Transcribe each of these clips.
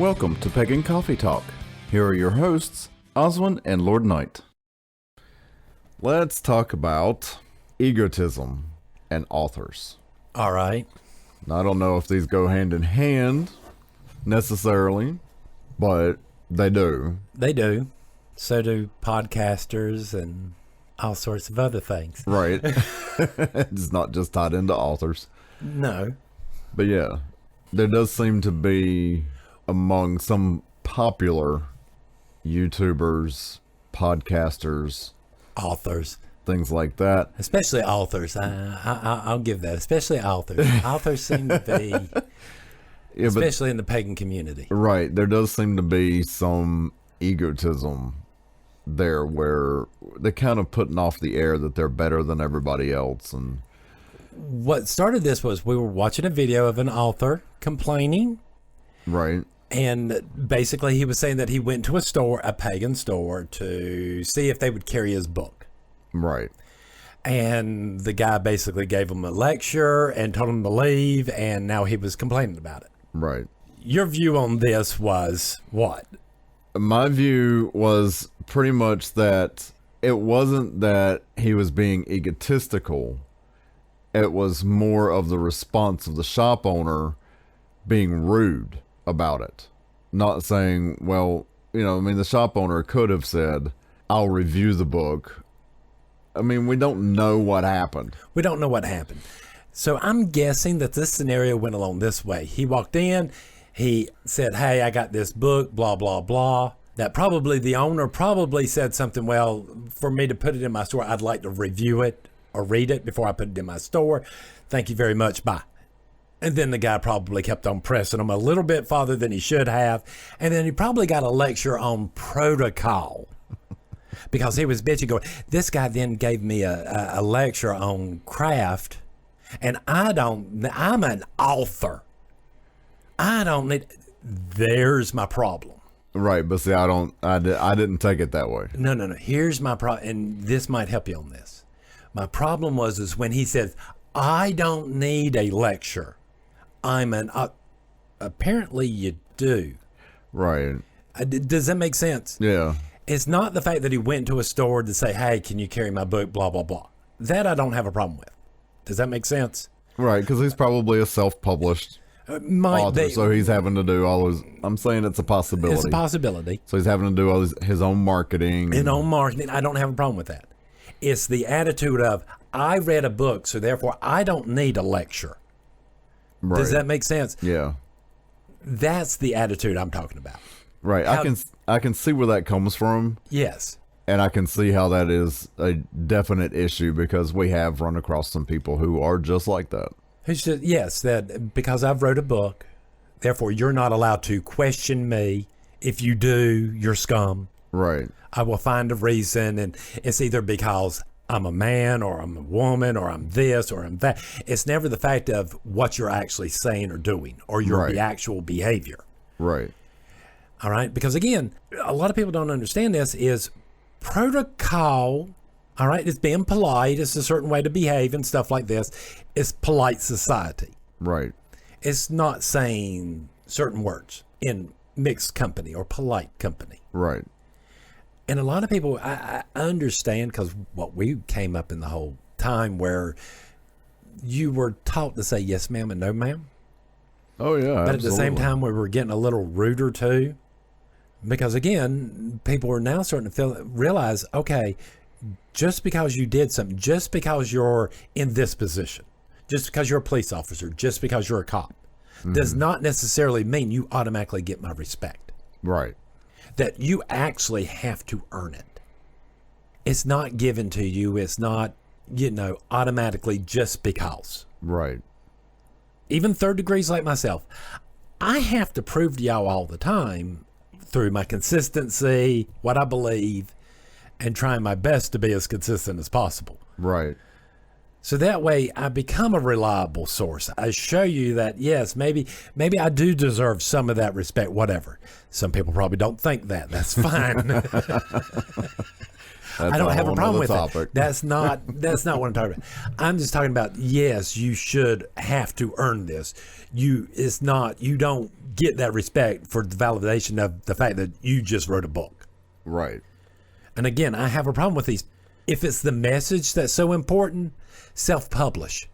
Welcome to Pagan Coffee Talk. Here are your hosts, Oswin and Lord Knight. Let's talk about egotism and authors. All right. Now, I don't know if these go hand in hand necessarily, but they do. They do. So do podcasters and all sorts of other things. Right. It's not just tied into authors. No. But yeah, there does seem to be among some popular YouTubers, podcasters, Authors. things like that. Especially authors. I'll give that. Especially authors. Authors seem to be, especially in the pagan community. Right. There does seem to be some egotism there where they're kind of putting off the air that they're better than everybody else. And What started this was we were watching a video of an author complaining. right. And basically he was saying that he went to a store, a pagan store, to see if they would carry his book. Right. And the guy basically gave him a lecture and told him to leave, and now he was complaining about it. Right. Your view on this was what? My view was pretty much that it wasn't that he was being egotistical. It was more of the response of the shop owner being rude about it. Not saying, well, the shop owner could have said, I'll review the book. I mean, we don't know what happened. We don't know what happened. So I'm guessing that this scenario went along this way. He walked in, he said, hey, I got this book, blah, blah, blah. That probably the owner probably said something, well, for me to put it in my store, I'd like to review it or read it before I put it in my store. Thank you very much. Bye. And then the guy probably kept on pressing him a little bit farther than he should have. And then he probably got a lecture on protocol because he was bitching going, this guy then gave me a lecture on Crafte. And I'm an author. I don't need, there's my problem. Right. But see, I didn't take it that way. No. Here's my problem. And this might help you on this. My problem is when he says, I don't need a lecture. Apparently you do. Right. Does that make sense? Yeah. It's not the fact that he went to a store to say, hey, can you carry my book, blah, blah, blah. That I don't have a problem with. Does that make sense? Right. Because he's probably a self-published author. So he's having to do all his, I'm saying it's a possibility. It's a possibility. So he's having to do all his own marketing. And on marketing, I don't have a problem with that. It's the attitude of, I read a book, so therefore I don't need a lecture. Right. Does that make sense? Yeah. That's the attitude I'm talking about. Right. I can see where that comes from. Yes. And I can see how that is a definite issue because we have run across some people who are just like that. It's just, yes, that because I've wrote a book, therefore you're not allowed to question me. If you do, you're scum. Right. I will find a reason, and it's either because I'm a man or I'm a woman or I'm this or I'm that. It's never the fact of what you're actually saying or doing or the actual behavior. Right. All right. Because again, a lot of people don't understand this is protocol. All right. It's being polite. It's a certain way to behave and stuff like this. It's polite society. Right. It's not saying certain words in mixed company or polite company. Right. And a lot of people, I understand because what we came up in the whole time where you were taught to say yes, ma'am, and no, ma'am. Oh, yeah. But at the same time, we were getting a little ruder too. Because again, people are now starting to realize, okay, just because you did something, just because you're in this position, just because you're a police officer, just because you're a cop, does not necessarily mean you automatically get my respect. Right. That you actually have to earn it. It's not given to you. It's not, automatically just because. Right. Even third degrees like myself, I have to prove to y'all all the time through my consistency, what I believe, and trying my best to be as consistent as possible. Right. So that way I become a reliable source. I show you that, yes, maybe I do deserve some of that respect, whatever. Some people probably don't think that. That's fine. I don't have a problem with topic. it. That's not what I'm talking about. I'm just talking about, yes, you should have to earn this. You don't get that respect for the validation of the fact that you just wrote a book. Right. And again, I have a problem with these. If it's the message that's so important, self-publish.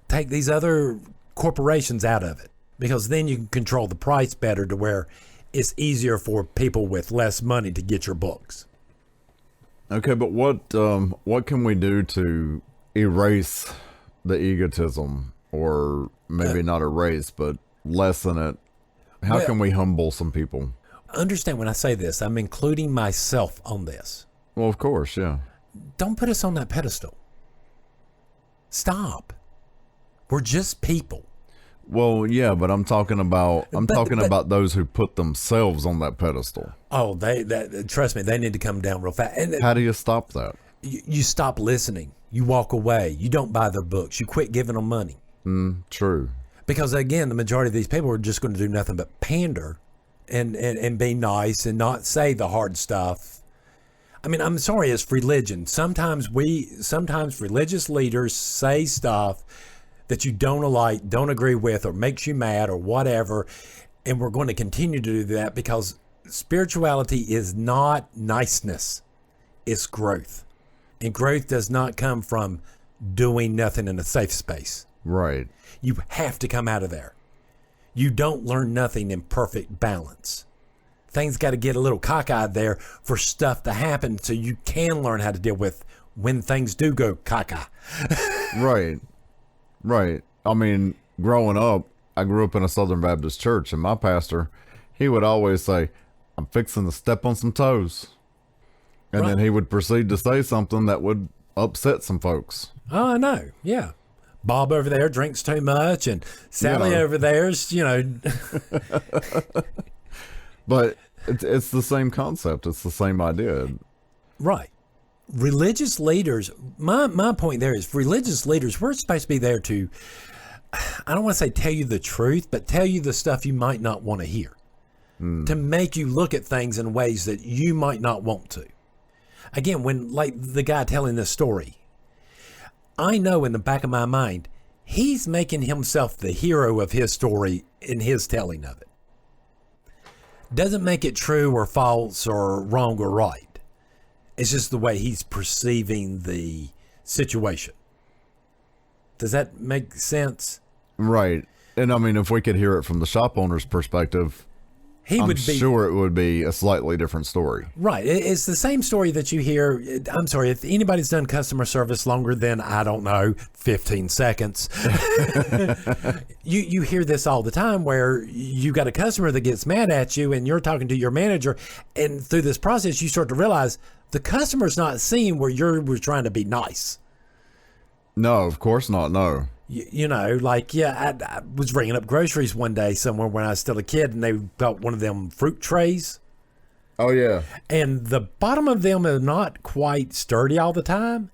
Take these other corporations out of it, because then you can control the price better to where it's easier for people with less money to get your books. Okay, but what can we do to erase the egotism, or maybe not erase, but lessen it? How can we humble some people? Understand when I say this, I'm including myself on this. Well, of course, yeah. Don't put us on that pedestal. Stop. We're just people. Well, yeah, but I'm talking about about those who put themselves on that pedestal. Oh, trust me, they need to come down real fast. And how do you stop that? You stop listening. You walk away. You don't buy their books. You quit giving them money. True. Because again, the majority of these people are just going to do nothing but pander and be nice and not say the hard stuff. I mean, I'm sorry, it's religion. Sometimes religious leaders say stuff that you don't like, don't agree with, or makes you mad, or whatever. And we're going to continue to do that because spirituality is not niceness. It's growth. And growth does not come from doing nothing in a safe space. Right. You have to come out of there. You don't learn nothing in perfect balance. Things got to get a little cockeyed there for stuff to happen so you can learn how to deal with when things do go cockeyed. Right. Right. I mean, growing up, I grew up in a Southern Baptist church, and my pastor, he would always say, I'm fixing to step on some toes. And then he would proceed to say something that would upset some folks. Oh, I know. Yeah. Bob over there drinks too much, and Sally over there's, But it's the same concept. It's the same idea. Right. Religious leaders, my point there is religious leaders, we're supposed to be there to, I don't want to say tell you the truth, but tell you the stuff you might not want to hear. To make you look at things in ways that you might not want to. Again, when like the guy telling this story, I know in the back of my mind, he's making himself the hero of his story in his telling of it. Doesn't make it true or false or wrong or right. It's just the way he's perceiving the situation. Does that make sense? Right. And I mean, if we could hear it from the shop owner's perspective, I'm sure it would be a slightly different story. Right. It's the same story that you hear. I'm sorry, if anybody's done customer service longer than, I don't know, 15 seconds, you hear this all the time where you got a customer that gets mad at you and you're talking to your manager, and through this process you start to realize the customer's not seeing where you're trying to be nice. No, of course not. No. I was ringing up groceries one day somewhere when I was still a kid, and they got one of them fruit trays. Oh, yeah. And the bottom of them are not quite sturdy all the time.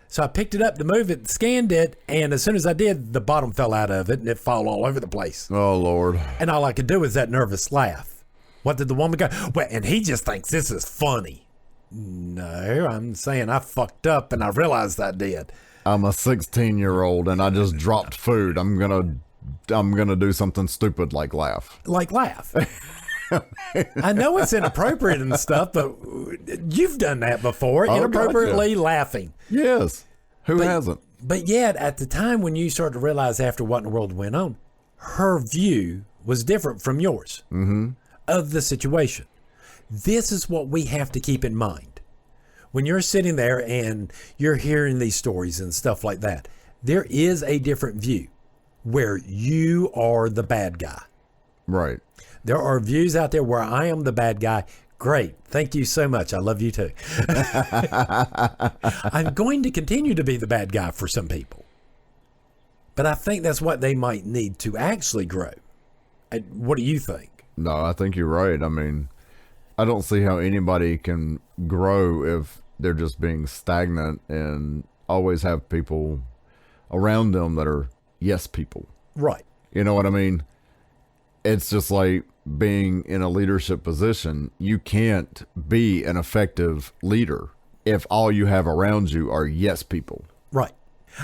So I picked it up to move it, scanned it, and as soon as I did, the bottom fell out of it, and it fell all over the place. Oh, Lord. And all I could do was that nervous laugh. What did the woman go? Well, and he just thinks this is funny. No, I'm saying I fucked up, and I realized I did. I'm a 16-year-old and I just dropped food. I'm gonna do something stupid like laugh. Like laugh. I know it's inappropriate and stuff, but you've done that before. Inappropriately laughing. Yes. Who hasn't? But yet, at the time when you started to realize after what in the world went on, her view was different from yours of the situation. This is what we have to keep in mind. When you're sitting there and you're hearing these stories and stuff like that, there is a different view where you are the bad guy. Right. There are views out there where I am the bad guy. Great. Thank you so much. I love you too. I'm going to continue to be the bad guy for some people. But I think that's what they might need to actually grow. What do you think? No, I think you're right. I mean, I don't see how anybody can grow if they're just being stagnant and always have people around them that are yes people. Right. You know what I mean? It's just like being in a leadership position. You can't be an effective leader if all you have around you are yes people. Right.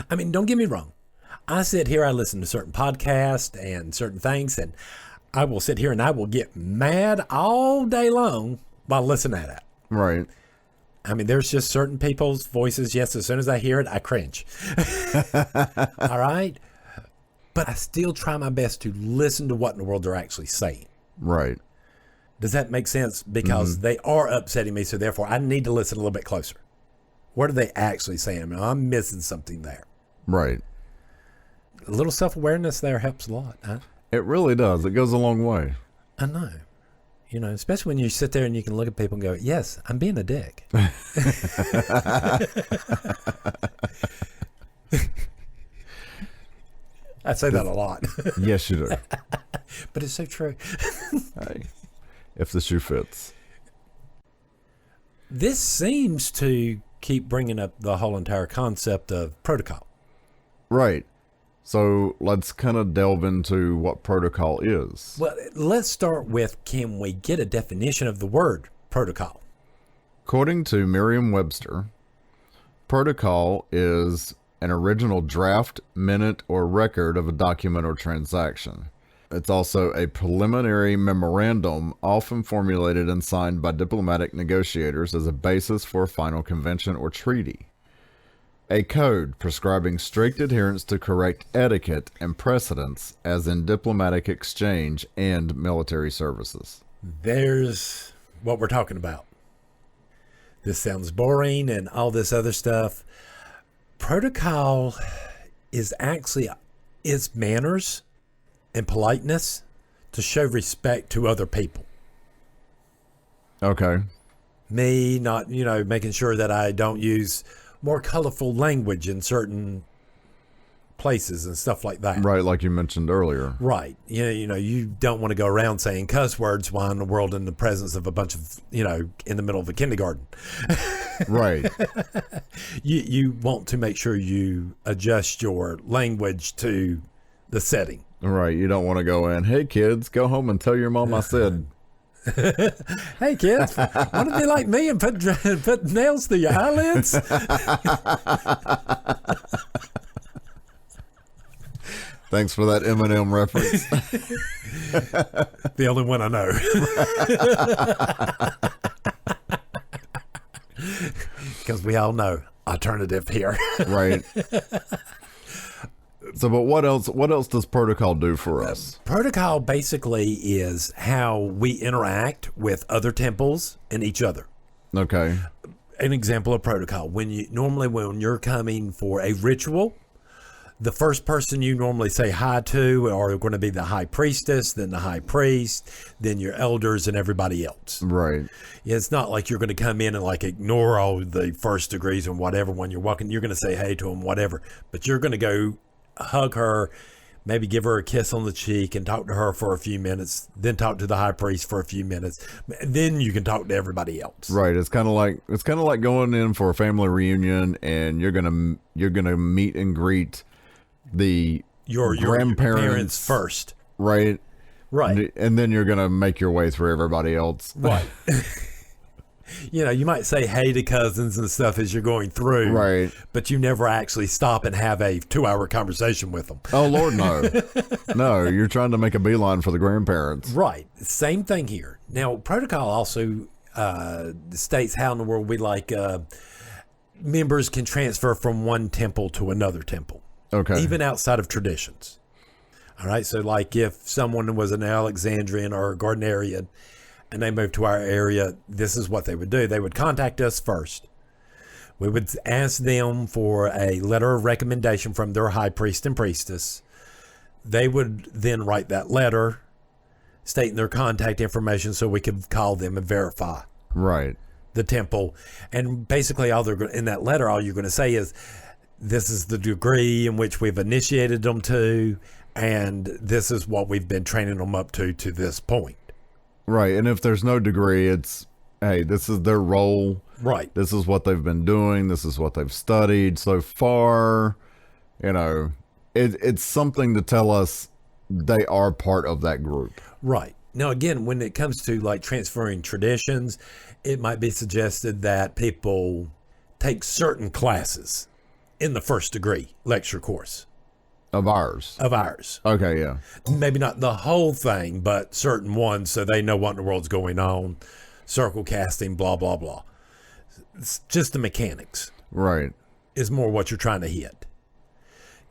I mean, don't get me wrong. I sit here, I listen to certain podcasts and certain things, and I will sit here and I will get mad all day long while listening to that. Right. I mean, there's just certain people's voices. Yes, as soon as I hear it, I cringe. All right. But I still try my best to listen to what in the world they're actually saying. Right. Does that make sense? Because they are upsetting me, so therefore I need to listen a little bit closer. What are they actually saying? I mean, I'm missing something there. Right. A little self-awareness there helps a lot. Huh? It really does. It goes a long way. I know. You know, especially when you sit there and you can look at people and go, yes, I'm being a dick. I say that a lot. Yes, you do. But it's so true. Hey, if the shoe fits. This seems to keep bringing up the whole entire concept of protocol. Right. So let's kind of delve into what protocol is. Well, let's start with, can we get a definition of the word protocol? According to Merriam-Webster, protocol is an original draft, minute, or record of a document or transaction. It's also a preliminary memorandum, often formulated and signed by diplomatic negotiators as a basis for a final convention or treaty. A code prescribing strict adherence to correct etiquette and precedents, as in diplomatic exchange and military services. There's what we're talking about. This sounds boring and all this other stuff. Protocol is actually its manners and politeness to show respect to other people. Okay. Me not, making sure that I don't use more colorful language in certain places and stuff like that. Right, like you mentioned earlier. Right. You don't want to go around saying cuss words while in the world in the presence of a bunch of, in the middle of a kindergarten. Right. You want to make sure you adjust your language to the setting. Right. You don't want to go in, hey kids, go home and tell your mom I said. Hey kids, want to be like me and put nails through your eyelids? Thanks for that Eminem reference. The only one I know. Because we all know alternative here. Right. So, but what else does protocol do for us? Protocol basically is how we interact with other temples and each other. Okay. An example of protocol: when you're coming for a ritual, the first person you normally say hi to are going to be the high priestess, then the high priest, then your elders, and everybody else. Right. It's not like you're going to come in and like ignore all the first degrees and whatever when you're walking. You're going to say hey to them, whatever, but you're going to go hug her, maybe give her a kiss on the cheek and talk to her for a few minutes, then talk to the high priest for a few minutes, then you can talk to everybody else. Right. It's kind of like going in for a family reunion and you're gonna meet and greet your grandparents first. Right. Right. And then you're gonna make your way through everybody else. Right. You might say hey to cousins and stuff as you're going through. Right. But you never actually stop and have a 2-hour conversation with them. Oh, Lord, no. No, you're trying to make a beeline for the grandparents. Right. Same thing here. Now, protocol also states how in the world members can transfer from one temple to another temple. Okay. Even outside of traditions. All right. So like if someone was an Alexandrian or a Gardnerian and they moved to our area, this is what they would do. They would contact us first. We would ask them for a letter of recommendation from their high priest and priestess. They would then write that letter stating their contact information so we could call them and verify Right. the temple. And basically in that letter, all you're going to say is, this is the degree in which we've initiated them to, and this is what we've been training them up to this point. Right. And if there's no degree, it's, hey, this is their role. Right. This is what they've been doing. This is what they've studied so far. It's something to tell us they are part of that group. Right. Now, again, when it comes to like transferring traditions, it might be suggested that people take certain classes in the first degree lecture course Of ours. Okay, yeah. Maybe not the whole thing, but certain ones so they know what in the world's going on. Circle casting, blah, blah, blah. It's just the mechanics. Right. Is more what you're trying to hit.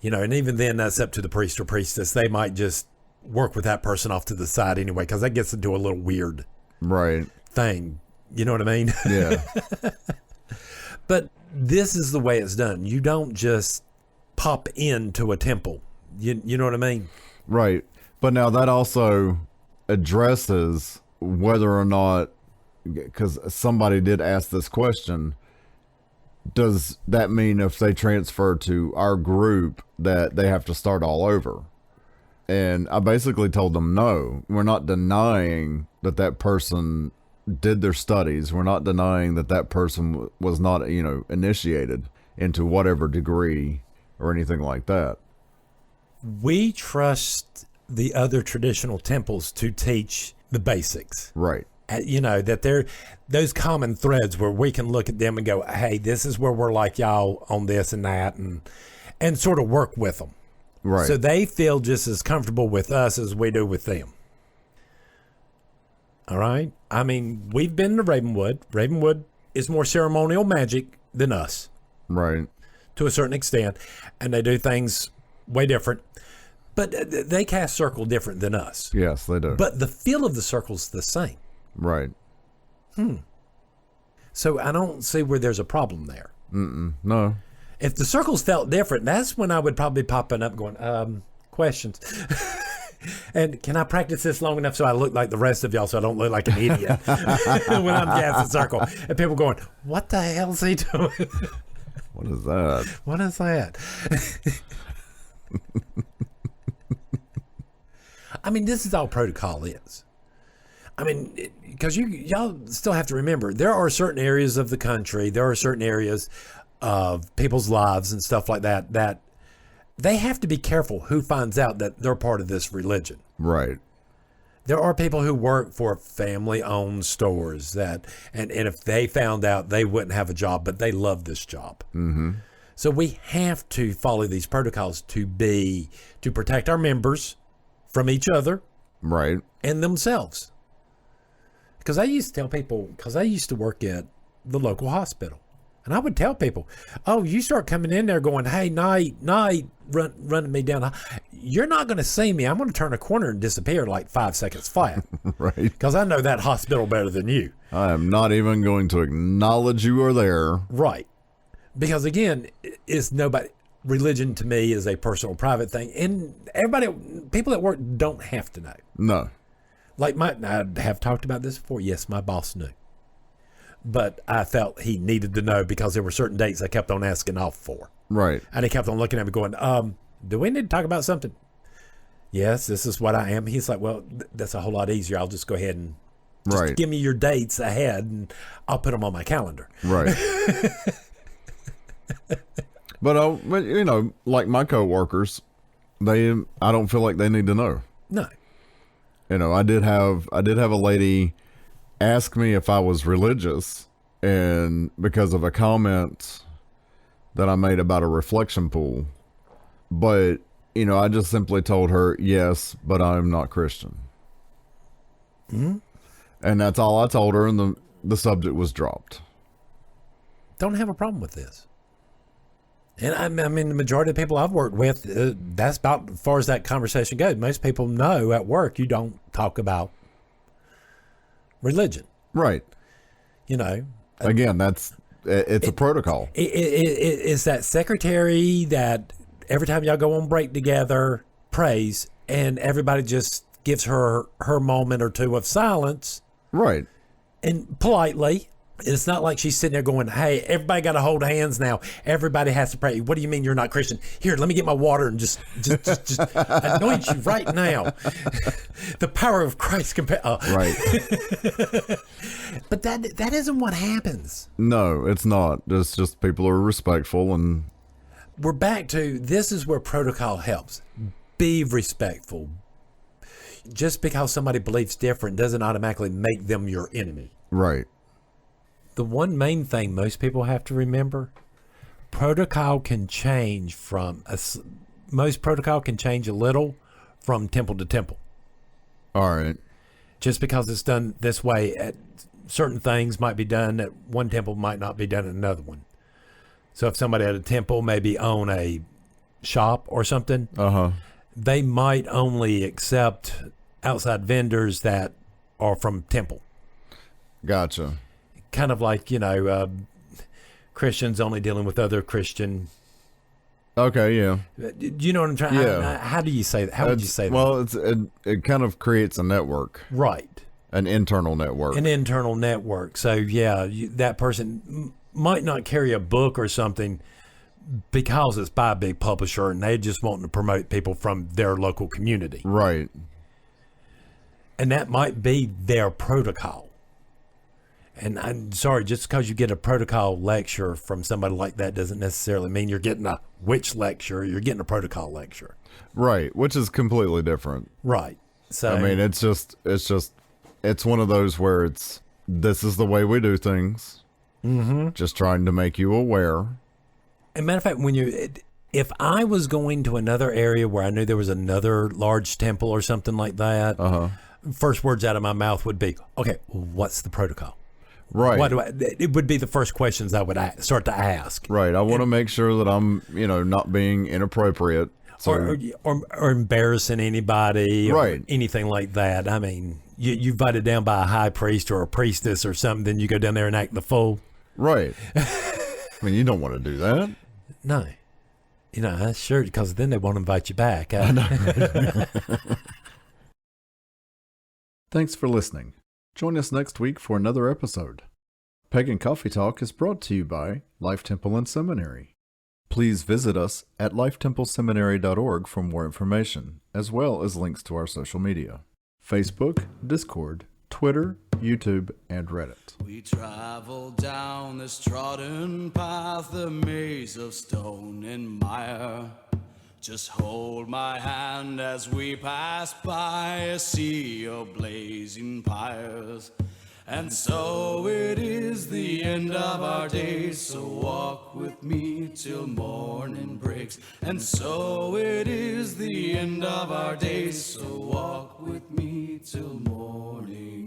And even then, that's up to the priest or priestess. They might just work with that person off to the side anyway, because that gets into a little weird thing. You know what I mean? Yeah. But this is the way it's done. You don't just pop into a temple. You know what I mean? Right. But now that also addresses whether or not, because somebody did ask this question, does that mean if they transfer to our group that they have to start all over? And I basically told them, no, we're not denying that that person did their studies. We're not denying that that person was not, initiated into whatever degree or anything like that. We trust the other traditional temples to teach the basics. Right. That they're those common threads where we can look at them and go, hey, this is where we're like y'all on this and that, and sort of work with them. Right. So they feel just as comfortable with us as we do with them. All right. I mean, we've been to Ravenwood. Ravenwood is more ceremonial magic than us. Right. To a certain extent. And they do things way different. But they cast circle different than us. Yes, they do. But the feel of the circle's the same. Right. So I don't see where there's a problem there. No. If the circles felt different, that's when I would probably popping up going, questions. And can I practice this long enough so I look like the rest of y'all so I don't look like an idiot when I'm casting circle? And people going, what the hell's he doing? What is that? What is that? I mean, this is all protocol is. I mean, because y'all still have to remember, there are certain areas of the country, there are certain areas of people's lives and stuff like that, that they have to be careful who finds out that they're part of this religion. Right. There are people who work for family-owned stores and if they found out, they wouldn't have a job, but they love this job. Mm-hmm. So we have to follow these protocols to protect our members from each other. Right. And themselves. Because I used to tell people, because I used to work at the local hospital. And I would tell people, oh, you start coming in there going, hey, night, running me down. You're not going to see me. I'm going to turn a corner and disappear like 5 seconds flat. Right. Because I know that hospital better than you. I am not even going to acknowledge you are there. Right. Because again, it's nobody. Religion to me is a personal, private thing. And people at work don't have to know. No. Like I have talked about this before. Yes, my boss knew. But I felt he needed to know because there were certain dates I kept on asking off for. Right. And he kept on looking at me going, do we need to talk about something? Yes, this is what I am. He's like, well, that's a whole lot easier. I'll just go ahead and just give me your dates ahead and I'll put them on my calendar. Right. But like my coworkers, I don't feel like they need to know. No. I did have a lady ask me if I was religious, and because of a comment that I made about a reflection pool. But, I just simply told her, yes, but I'm not Christian. Mm-hmm. And that's all I told her, and the subject was dropped. Don't have a problem with this. And I mean, the majority of people I've worked with, that's about as far as that conversation goes. Most people know at work you don't talk about religion. Right. Again, it's a protocol. It's that secretary that every time y'all go on break together prays, and everybody just gives her moment or two of silence. Right. And politely. It's not like she's sitting there going, hey, everybody got to hold hands now. Everybody has to pray. What do you mean you're not Christian? Here, let me get my water and just anoint you right now. The power of Christ. Right. But that isn't what happens. No, it's not. It's just people are respectful, and we're back to this is where protocol helps. Be respectful. Just because somebody believes different doesn't automatically make them your enemy. Right. the one main thing most people have to remember, protocol can change most protocol can change a little from temple to temple. All right. Just because it's done this way, at certain things might be done at one temple, might not be done at another one. So if somebody at a temple maybe own a shop or something, they might only accept outside vendors that are from temple. Gotcha. Kind of like, Christians only dealing with other Christian. Okay, yeah. Do you know what I'm trying? Yeah. How do you say that? How would you say that? Well, it kind of creates a network, Right. an internal network. An internal network. So yeah, that person might not carry a book or something because it's by a big publisher and they just want to promote people from their local community. Right. And that might be their protocol. And I'm sorry, just because you get a protocol lecture from somebody like that doesn't necessarily mean you're getting a witch lecture. You're getting a protocol lecture. Right, which is completely different. Right. So I mean, it's one of those where this is the way we do things. Mm-hmm. Just trying to make you aware. As a matter of fact, if I was going to another area where I knew there was another large temple or something like that, first words out of my mouth would be, okay, what's the protocol? Right. It would be the first questions I would start to ask. Right. I want to make sure that I'm, not being inappropriate. So. Or embarrassing anybody. Right. Or anything like that. I mean, you invited down by a high priest or a priestess or something, then you go down there and act the fool. Right. I mean, you don't want to do that. No. Sure, because then they won't invite you back. I know. Thanks for listening. Join us next week for another episode. Pagan Coffee Talk is brought to you by Life Temple and Seminary. Please visit us at lifetempleseminary.org for more information, as well as links to our social media: Facebook, Discord, Twitter, YouTube, and Reddit. We travel down this trodden path, a maze of stone and mire. Just hold my hand as we pass by a sea of blazing pyres. And so it is the end of our days, so walk with me till morning breaks. And so it is the end of our days, so walk with me till morning